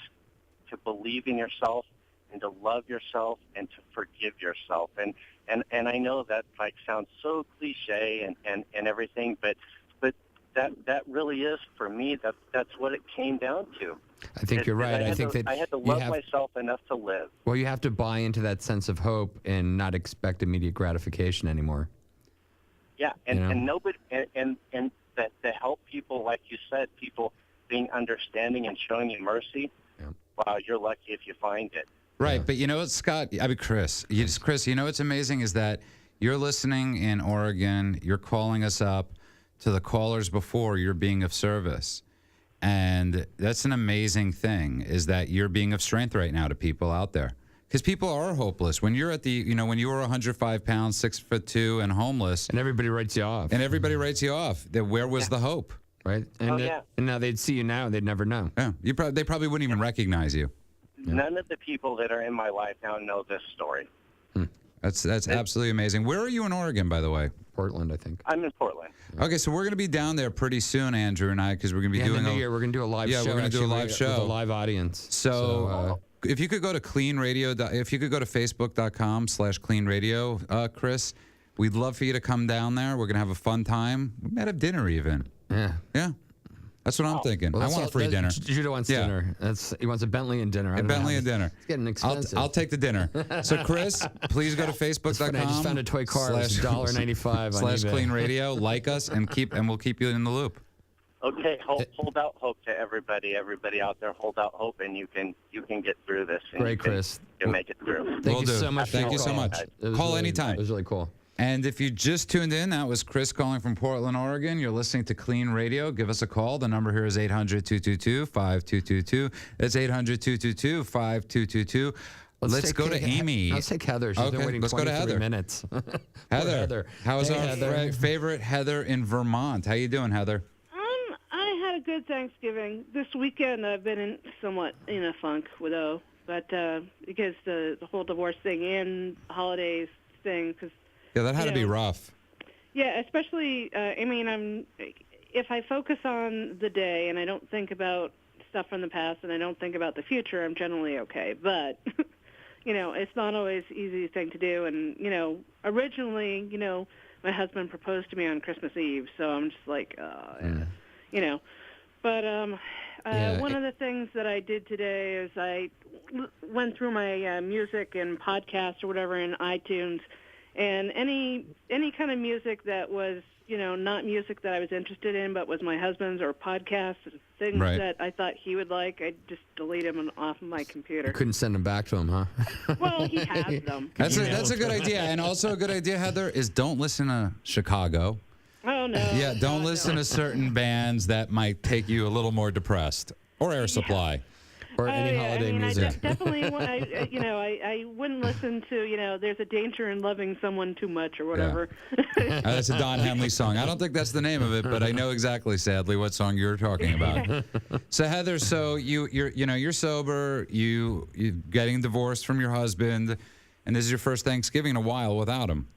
to believe in yourself and to love yourself and to forgive yourself. And I know that sounds so cliche and everything, but that really is, for me, that's what it came down to. I think you're right. I think that I had to love myself enough to live. Well, you have to buy into that sense of hope and not expect immediate gratification anymore. Yeah, and nobody and that to help people, like you said, people being understanding and showing you mercy. Yeah. Wow, you're lucky if you find it. Right, but you know what, Scott? Chris, you know what's amazing is that you're listening in Oregon. You're calling us up to the callers before. You're being of service, and that's an amazing thing. Is that you're being of strength right now to people out there. Because people are hopeless. When you're at when you were 105 pounds, 6'2", and homeless, and everybody writes you off, where was the hope, right? And and now they'd see you now, and they'd never know. Yeah, they probably wouldn't even recognize you. Yeah. None of the people that are in my life now know this story. That's absolutely amazing. Where are you in Oregon, by the way? Portland, I think. I'm in Portland. Okay, so we're going to be down there pretty soon, Andrew and I, because we're going to be doing in the new year. We're going to do a live show. Yeah, we're going to do a live show with a live audience. So if you could go to KLEAN Radio, if you could go to Facebook.com/KLEAN Radio, Chris, we'd love for you to come down there. We're going to have a fun time. We might have dinner even. Yeah. Yeah. That's what I'm thinking. Well, I want a free dinner. Judah wants dinner. He wants a Bentley and dinner. A Bentley and dinner. It's getting expensive. I'll take the dinner. So, Chris, please go to Facebook.com. I just found a toy car. It's $1.95 /KLEAN Radio. Like us and we'll keep you in the loop. Okay, hold out hope to everybody out there. Hold out hope, and you can get through this. Great, Chris. You can make it through. Thank you so much. Thank you so much. Call anytime. It was really cool. And if you just tuned in, that was Chris calling from Portland, Oregon. You're listening to KLEAN Radio. Give us a call. The number here is 800-222-5222. That's 800-222-5222. Let's go to Amy. Let's take Heather. She's been waiting 23 minutes. Heather. How is our favorite Heather in Vermont? How you doing, Heather? I had a good Thanksgiving. This weekend I've been somewhat in a funk but because the whole divorce thing and holidays thing, because yeah, that had to be rough. Yeah, especially, if I focus on the day and I don't think about stuff from the past and I don't think about the future, I'm generally okay. But, it's not always the easiest thing to do. And, originally, my husband proposed to me on Christmas Eve, so I'm just like, But one of the things that I did today is I went through my music and podcasts or whatever in iTunes, and any kind of music that was, not music that I was interested in, but was my husband's or podcasts, things that I thought he would like, I just delete them off of my computer. You couldn't send them back to him, huh? Well, he has them. That's a good idea. And also a good idea, Heather, is don't listen to Chicago. Oh, no. Yeah, don't listen to certain bands that might take you a little more depressed. Or Air Supply. Or any holiday music. I definitely, I wouldn't listen to, there's a danger in loving someone too much or whatever. Yeah. That's a Don Henley song. I don't think that's the name of it, but I know exactly, sadly, what song you're talking about. So Heather, you're sober, you're getting divorced from your husband, and this is your first Thanksgiving in a while without him.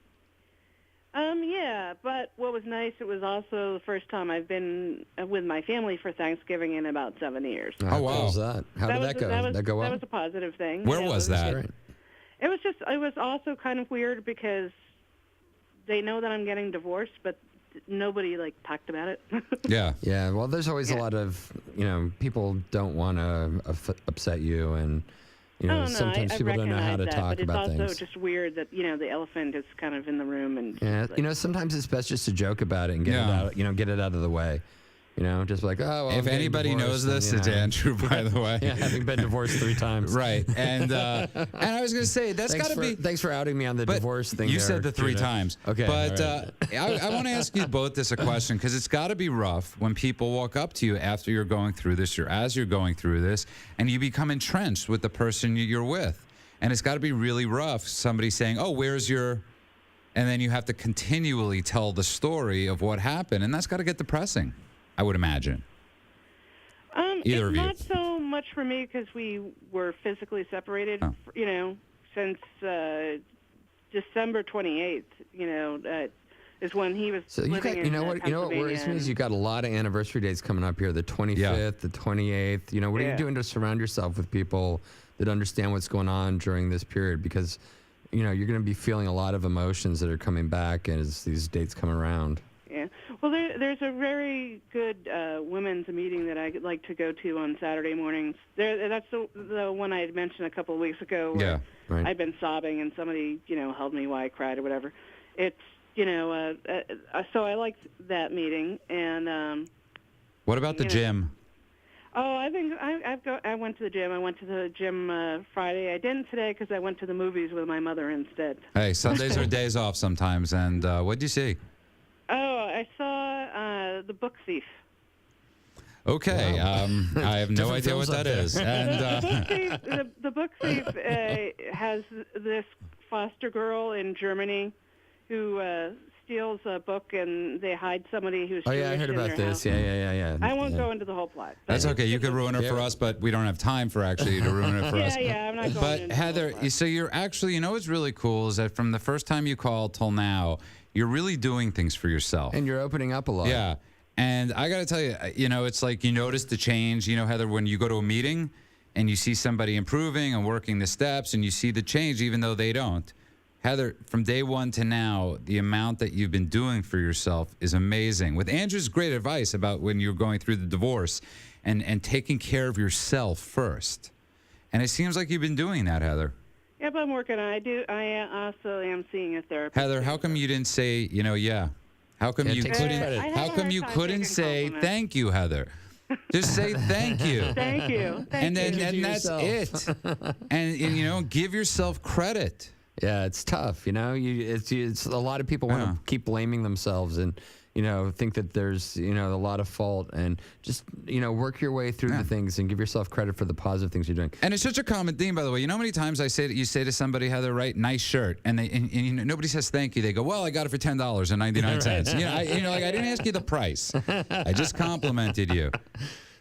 Yeah, but what was nice, it was also the first time I've been with my family for Thanksgiving in about 7 years. Oh, wow. How was that? How did that go? Did that go well? That was a positive thing. Where was that? It was also kind of weird because they know that I'm getting divorced, but nobody, talked about it. Yeah. Yeah, well, there's always a lot of, people don't want to upset you, and... sometimes people don't know how to talk about things. But it's also just weird that, the elephant is kind of in the room. And sometimes it's best just to joke about it and get it out, get it out of the way. Just like, oh, well, if anybody knows this, it's Andrew, by the way. Yeah, having been divorced 3 times. Right. And I was going to say, that's got to be... Thanks for outing me on the divorce thing. You said the 3 times. Okay. But I want to ask you both this a question, because it's got to be rough when people walk up to you after you're going through this, or as you're going through this, and you become entrenched with the person you're with. And it's got to be really rough, somebody saying, oh, where's your... And then you have to continually tell the story of what happened, and that's got to get depressing, I would imagine. Either of you. Not so much for me because we were physically separated, since December 28th, is when he was living in you know what worries me is you got a lot of anniversary dates coming up here, the 25th, the 28th. What are you doing to surround yourself with people that understand what's going on during this period? Because, you're going to be feeling a lot of emotions that are coming back as these dates come around. Yeah. Well, there's a very good women's meeting that I like to go to on Saturday mornings. That's the one I had mentioned a couple of weeks ago where I'd been sobbing and somebody, held me while I cried or whatever. It's, so I liked that meeting. And what about the gym? Oh, I think I went to the gym. I went to the gym Friday. I didn't today because I went to the movies with my mother instead. Hey, Sundays are days off sometimes. And what'd you see? Oh, I saw The Book Thief. Okay, wow. I have no idea what that is. And The Book Thief has this foster girl in Germany who steals a book, and they hide somebody who's Jewish I heard in about their this. house. Yeah. I won't go into the whole plot. That's okay. You could ruin it for us, but we don't have time for actually to ruin it for us. Yeah, I'm not going into But Heather, so you're actually, what's really cool is that from the first time you called till now, you're really doing things for yourself. And you're opening up a lot. Yeah. And I got to tell you, it's like you notice the change. Heather, when you go to a meeting and you see somebody improving and working the steps and you see the change, even though they don't. Heather, from day one to now, the amount that you've been doing for yourself is amazing. With Andrew's great advice about when you're going through the divorce and taking care of yourself first. And it seems like you've been doing that, Heather. Yep, I'm working on it. I also am seeing a therapist. Heather, how come you didn't say, how come you couldn't? How come you couldn't say thank you, Heather? Just say thank you. Thank you. And that's it. And give yourself credit. Yeah, it's tough. It's a lot of people want to keep blaming themselves and think that there's a lot of fault, and just work your way through the things and give yourself credit for the positive things you're doing. And it's such a common theme, by the way. How many times you say to somebody, Heather, right, nice shirt, and nobody says thank you. They go, well, I got it for $10.99. I didn't ask you the price. I just complimented you.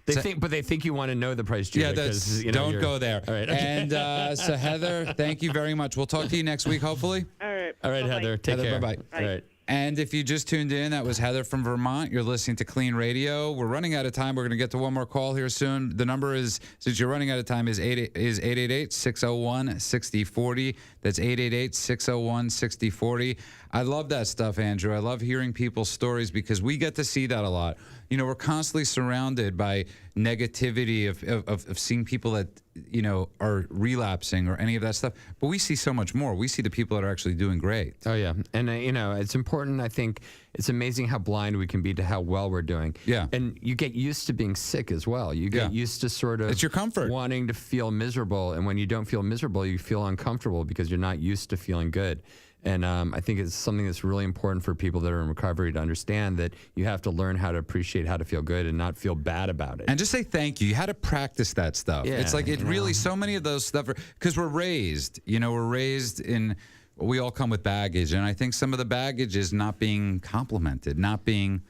They think you want to know the price, Julie. Yeah, don't go there. All right. And so, Heather, thank you very much. We'll talk to you next week, hopefully. All right. All right, Bye-bye. Heather. Take care. Bye-bye. All right. And if you just tuned in, that was Heather from Vermont. You're listening to KLEAN Radio. We're running out of time. We're going to get to one more call here soon. The number is, since you're running out of time, is 888-601-6040. That's 888-601-6040. I love that stuff, Andrew. I love hearing people's stories because we get to see that a lot. You know, we're constantly surrounded by negativity of seeing people that, you know, are relapsing or any of that stuff. But we see so much more. We see the people that are actually doing great. Oh, yeah. And, you know, it's important. I think it's amazing how blind we can be to how well we're doing. Yeah. And you get used to being sick as well. You get used to sort of... It's your comfort. ...wanting to feel miserable. And when you don't feel miserable, you feel uncomfortable because you're not used to feeling good. And I think it's something that's really important for people that are in recovery to understand that you have to learn how to appreciate how to feel good and not feel bad about it. And just say thank you. You had to practice that stuff. Yeah, it's like it really, so many of those stuff, because we're raised in, we all come with baggage. And I think some of the baggage is not being complimented, not being...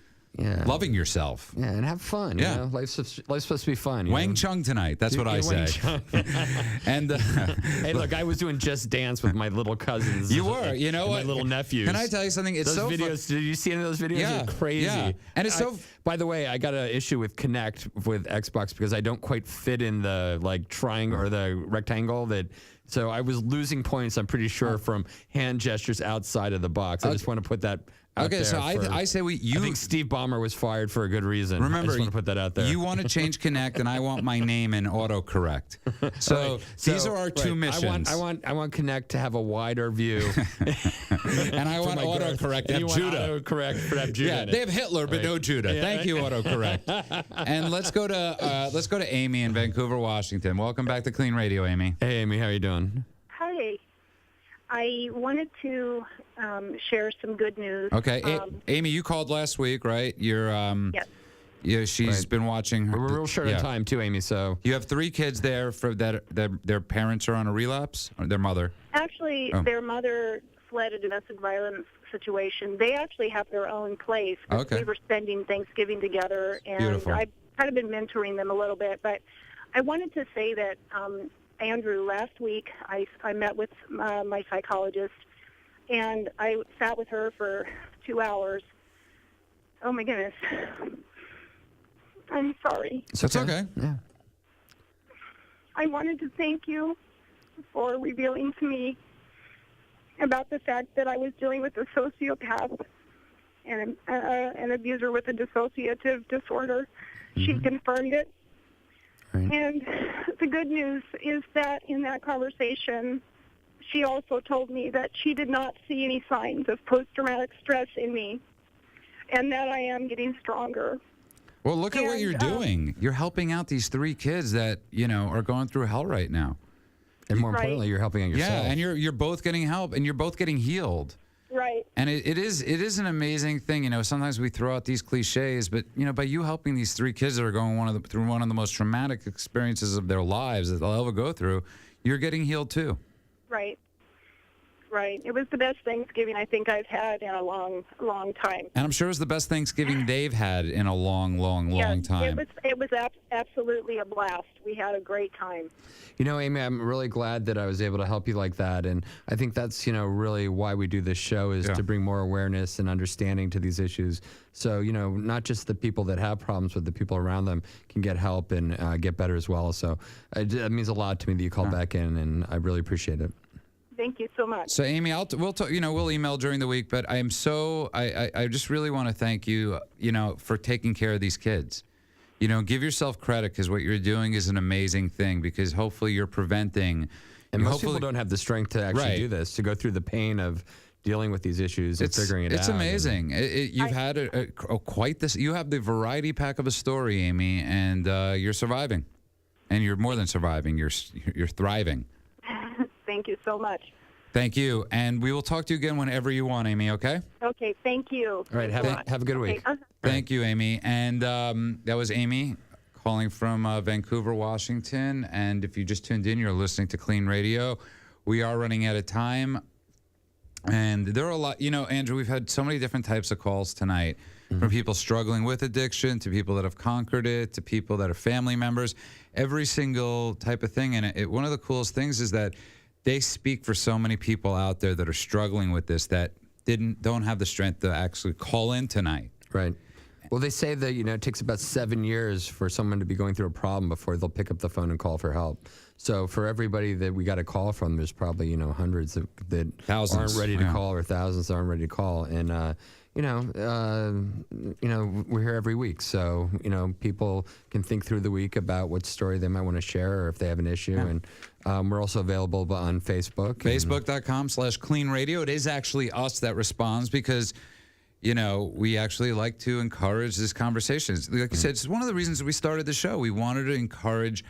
loving yourself. Yeah, and have fun. Yeah. You know? Life's supposed to be fun. Wang Chung tonight. That's what I say. And hey, look, I was doing Just Dance with my little cousins. You were. You know what? My little nephews. Can I tell you something? It's those so videos. Did you see any of those videos? Yeah. They're crazy. Yeah. And it's By the way, I got an issue with Connect with Xbox because I don't quite fit in the triangle or the rectangle that. So I was losing points, I'm pretty sure, from hand gestures outside of the box. I just want to put that out there. So I say I think Steve Ballmer was fired for a good reason. Remember, I just want to put that out there. You want to change Connect, and I want my name in autocorrect. So these are our two missions. I want Connect to have a wider view. And I want autocorrect to have Judah. Autocorrect for that Judah. Yeah, they have Hitler, but no Judah. Yeah. Thank you, autocorrect. And let's go to Amy in Vancouver, Washington. Welcome back to KLEAN Radio, Amy. Hey, Amy, how are you doing? Hi. I wanted to share some good news. Okay, Amy, you called last week, right? You're Yes. Yeah, she's been watching her. We're real short on time too, Amy. So you have 3 kids there that their parents are on a relapse, or their mother. Actually, their mother fled a domestic violence situation. They actually have their own place. Okay. We were spending Thanksgiving together, and Beautiful. I've kind of been mentoring them a little bit. But I wanted to say that, Andrew, last week I met with my psychologist, and I sat with her for 2 hours. Oh, my goodness. I'm sorry. That's okay. Yeah. I wanted to thank you for revealing to me about the fact that I was dealing with a sociopath and an abuser with a dissociative disorder. She confirmed it. Right. And the good news is that in that conversation, she also told me that she did not see any signs of post-traumatic stress in me and that I am getting stronger. Well, look at what you're doing. You're helping out these 3 kids that, are going through hell right now. And more importantly, you're helping out yourself. Yeah, and you're both getting help, and you're both getting healed. Right. And it is an amazing thing. Sometimes we throw out these cliches, but by you helping these 3 kids that are going through one of the most traumatic experiences of their lives that they'll ever go through, you're getting healed too. Right. Right. It was the best Thanksgiving I think I've had in a long, long time. And I'm sure it's the best Thanksgiving they've had in a long, long, long time. It was absolutely a blast. We had a great time. Amy, I'm really glad that I was able to help you like that. And I think that's, really why we do this show is to bring more awareness and understanding to these issues. So, not just the people that have problems, but the people around them can get help and get better as well. So it means a lot to me that you called back in, and I really appreciate it. Thank you so much. So, Amy, we'll email during the week, but I just really want to thank you, for taking care of these kids. Give yourself credit because what you're doing is an amazing thing because hopefully you're preventing. And most people don't have the strength to actually do this, to go through the pain of dealing with these issues and figuring it out. It's amazing. You've had quite this. You have the variety pack of a story, Amy, and you're surviving, and you're more than surviving. You're thriving. Thank you so much. Thank you, and we will talk to you again whenever you want, Amy. Okay. Okay. Thank you. All right. Have a good week. Thank you, Amy. And that was Amy calling from Vancouver, Washington. And if you just tuned in, you're listening to KLEAN Radio. We are running out of time. And there are a lot, Andrew, we've had so many different types of calls tonight from people struggling with addiction to people that have conquered it to people that are family members, every single type of thing. And one of the coolest things is that they speak for so many people out there that are struggling with this, that don't have the strength to actually call in tonight. Right. Well, they say that, it takes about 7 years for someone to be going through a problem before they'll pick up the phone and call for help. So for everybody that we got a call from, there's probably, hundreds that Thousands, aren't ready to yeah. call, or thousands that aren't ready to call. And, we're here every week. So, people can think through the week about what story they might want to share or if they have an issue. Yeah. And we're also available on Facebook. Facebook.com/KLEAN Radio. It is actually us that responds because, we actually like to encourage this conversation. Like you said, it's one of the reasons we started the show. We wanted to encourage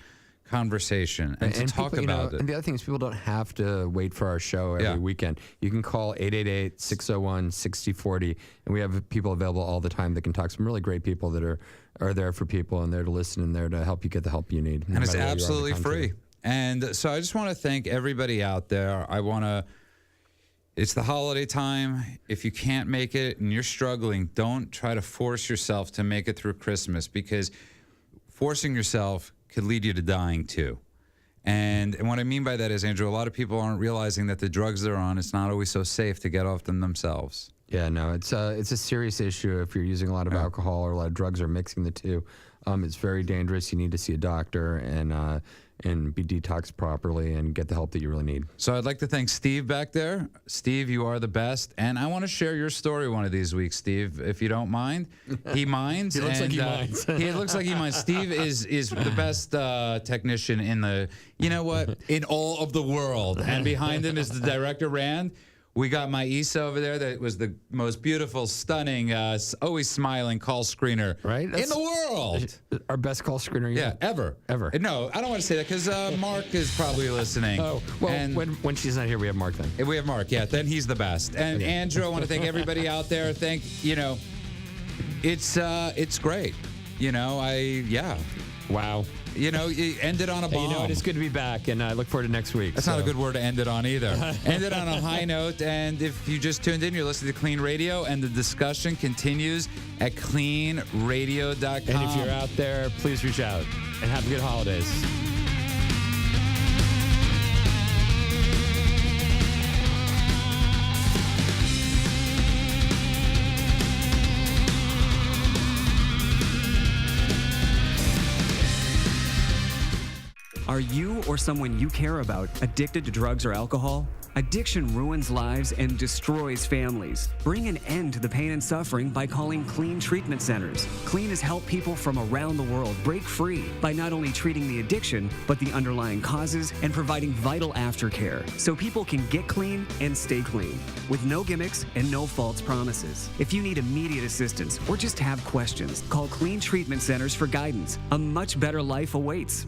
conversation and to talk people, about it. And the other thing is people don't have to wait for our show every weekend. You can call 888-601-6040, and we have people available all the time that can talk. Some really great people that are there for people and there to listen and there to help you get the help you need. And it's absolutely free. And so I just want to thank everybody out there. It's the holiday time. If you can't make it and you're struggling, don't try to force yourself to make it through Christmas, because forcing yourself could lead you to dying too. And what I mean by that is, Andrew, a lot of people aren't realizing that the drugs they're on, it's not always so safe to get off them themselves. Yeah, no, it's a serious issue if you're using a lot of alcohol or a lot of drugs or mixing the two. It's very dangerous. You need to see a doctor and be detoxed properly and get the help that you really need. So I'd like to thank Steve back there. Steve, you are the best. And I want to share your story one of these weeks, Steve, if you don't mind. He minds. He looks like he minds. He looks like he minds. Steve is the best technician in in all of the world. And behind him is the director, Rand. We got my Issa over there that was the most beautiful, stunning, always smiling call screener in the world. Our best call screener yet. Yeah, ever. No, I don't want to say that because Mark is probably listening. Oh, well, and when she's not here, we have Mark then. We have Mark, yeah. Then he's the best. And Andrew, I want to thank everybody out there. It's great. Wow. It ended on a bomb. It's good to be back, and I look forward to next week. That's not a good word to end it on either. End it on a high note, and if you just tuned in, you're listening to KLEAN Radio, and the discussion continues at KLEANradio.com. And if you're out there, please reach out, and have good holidays. Are you or someone you care about addicted to drugs or alcohol? Addiction ruins lives and destroys families. Bring an end to the pain and suffering by calling KLEAN Treatment Centers. KLEAN has helped people from around the world break free by not only treating the addiction, but the underlying causes and providing vital aftercare so people can get clean and stay clean with no gimmicks and no false promises. If you need immediate assistance or just have questions, call KLEAN Treatment Centers for guidance. A much better life awaits.